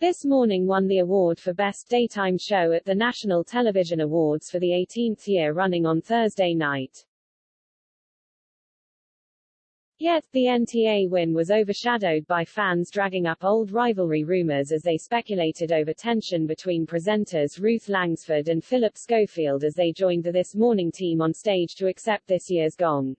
This Morning won the award for Best Daytime Show at the National Television Awards for the 18th year running on Thursday night. Yet, the NTA win was overshadowed by fans dragging up old rivalry rumors as they speculated over tension between presenters Ruth Langsford and Phillip Schofield as they joined the This Morning team on stage to accept this year's gong.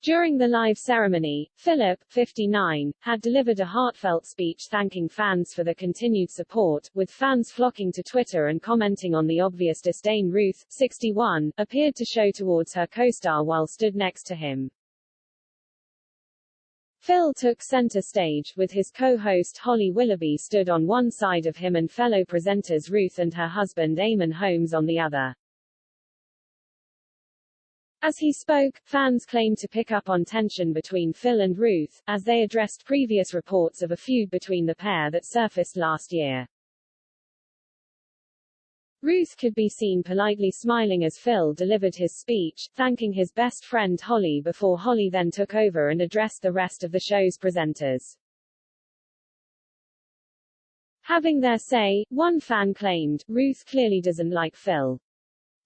During the live ceremony, Phillip, 59, had delivered a heartfelt speech thanking fans for their continued support, with fans flocking to Twitter and commenting on the obvious disdain Ruth, 61, appeared to show towards her co-star while stood next to him. Phil took center stage, with his co-host Holly Willoughby stood on one side of him and fellow presenters Ruth and her husband Eamon Holmes on the other. As he spoke, fans claimed to pick up on tension between Phil and Ruth, as they addressed previous reports of a feud between the pair that surfaced last year. Ruth could be seen politely smiling as Phil delivered his speech, thanking his best friend Holly before Holly then took over and addressed the rest of the show's presenters. Having their say, one fan claimed, "Ruth clearly doesn't like Phil."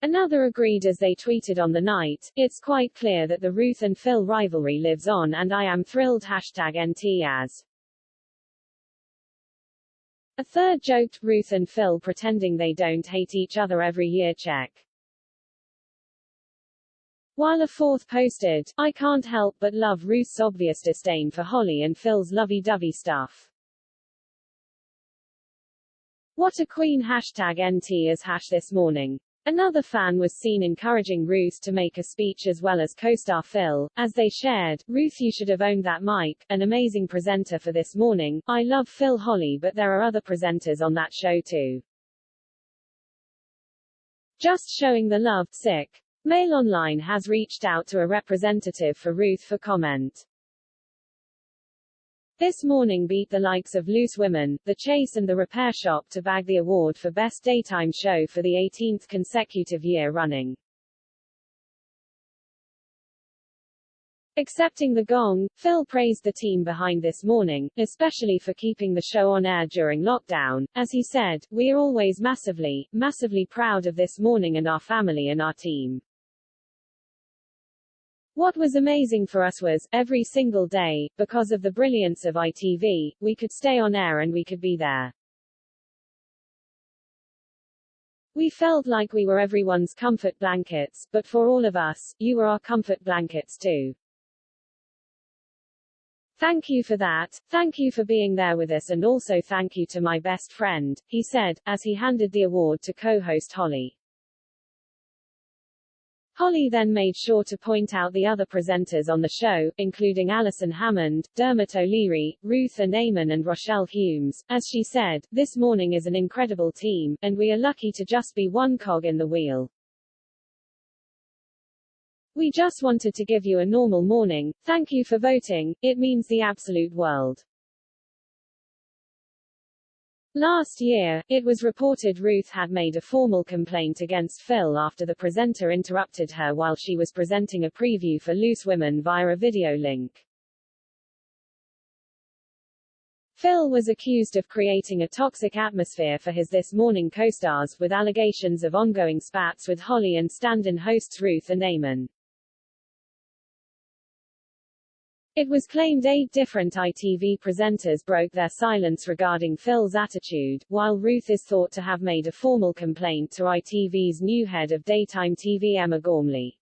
Another agreed as they tweeted on the night, "It's quite clear that the Ruth and Phil rivalry lives on and I am thrilled #NTAs." A third joked, "Ruth and Phil pretending they don't hate each other every year check." While a fourth posted, "I can't help but love Ruth's obvious disdain for Holly and Phil's lovey-dovey stuff. What a queen #NTAs this morning." Another fan was seen encouraging Ruth to make a speech as well as co-star Phil, as they shared, "Ruth, you should have owned that mic, an amazing presenter for This Morning. I love Phil Holly, but there are other presenters on that show too. Just showing the love, sick." Mail Online has reached out to a representative for Ruth for comment. This Morning beat the likes of Loose Women, The Chase and The Repair Shop to bag the award for Best Daytime Show for the 18th consecutive year running. Accepting the gong, Phil praised the team behind This Morning, especially for keeping the show on air during lockdown, as he said, "We're always massively proud of This Morning and our family and our team. What was amazing for us was, every single day, because of the brilliance of ITV, we could stay on air and we could be there. We felt like we were everyone's comfort blankets, but for all of us, you were our comfort blankets too. Thank you for that, thank you for being there with us and also thank you to my best friend," he said, as he handed the award to co-host Holly. Holly then made sure to point out the other presenters on the show, including Alison Hammond, Dermot O'Leary, Ruth and Eamon and Rochelle Humes, as she said, "This Morning is an incredible team, and we are lucky to just be one cog in the wheel. We just wanted to give you a normal morning. Thank you for voting, it means the absolute world." Last year, it was reported Ruth had made a formal complaint against Phil after the presenter interrupted her while she was presenting a preview for Loose Women via a video link. Phil was accused of creating a toxic atmosphere for his This Morning co-stars, with allegations of ongoing spats with Holly and stand-in hosts Ruth and Eamon. It was claimed 8 different ITV presenters broke their silence regarding Phil's attitude, while Ruth is thought to have made a formal complaint to ITV's new head of daytime TV Emma Gormley.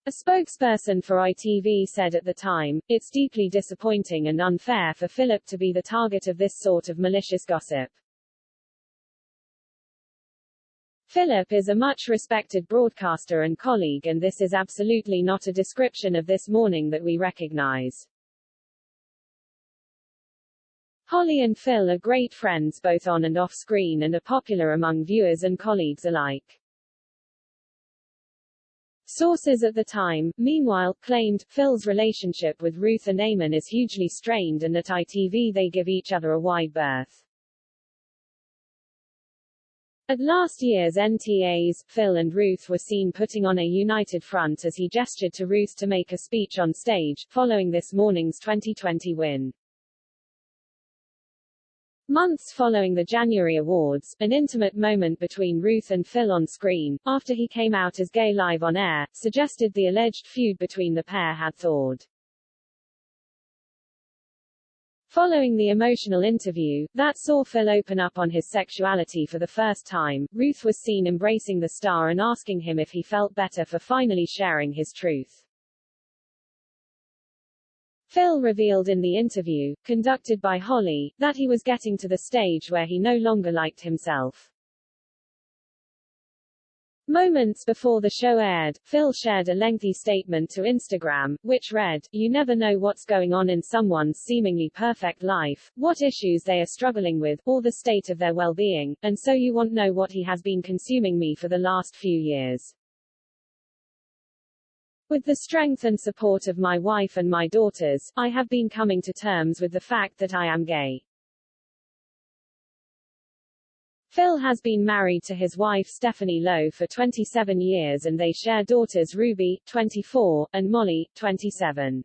A spokesperson for ITV said at the time, "It's deeply disappointing and unfair for Phillip to be the target of this sort of malicious gossip. Phillip is a much-respected broadcaster and colleague and this is absolutely not a description of This Morning that we recognize. Holly and Phil are great friends both on and off screen and are popular among viewers and colleagues alike." Sources at the time, meanwhile, claimed, Phil's relationship with Ruth and Eamon is hugely strained and at ITV they give each other a wide berth. At last year's NTAs, Phil and Ruth were seen putting on a united front as he gestured to Ruth to make a speech on stage, following this morning's 2020 win. Months following the January awards, an intimate moment between Ruth and Phil on screen, after he came out as gay live on air, suggested the alleged feud between the pair had thawed. Following the emotional interview, that saw Phil open up on his sexuality for the first time, Ruth was seen embracing the star and asking him if he felt better for finally sharing his truth. Phil revealed in the interview, conducted by Holly, that he was getting to the stage where he no longer liked himself. Moments before the show aired, Phil shared a lengthy statement to Instagram, which read, "You never know what's going on in someone's seemingly perfect life, what issues they are struggling with, or the state of their well-being, and so you won't know what he has been consuming me for the last few years. With the strength and support of my wife and my daughters, I have been coming to terms with the fact that I am gay." Phil has been married to his wife Stephanie Lowe for 27 years and they share daughters Ruby, 24, and Molly, 27.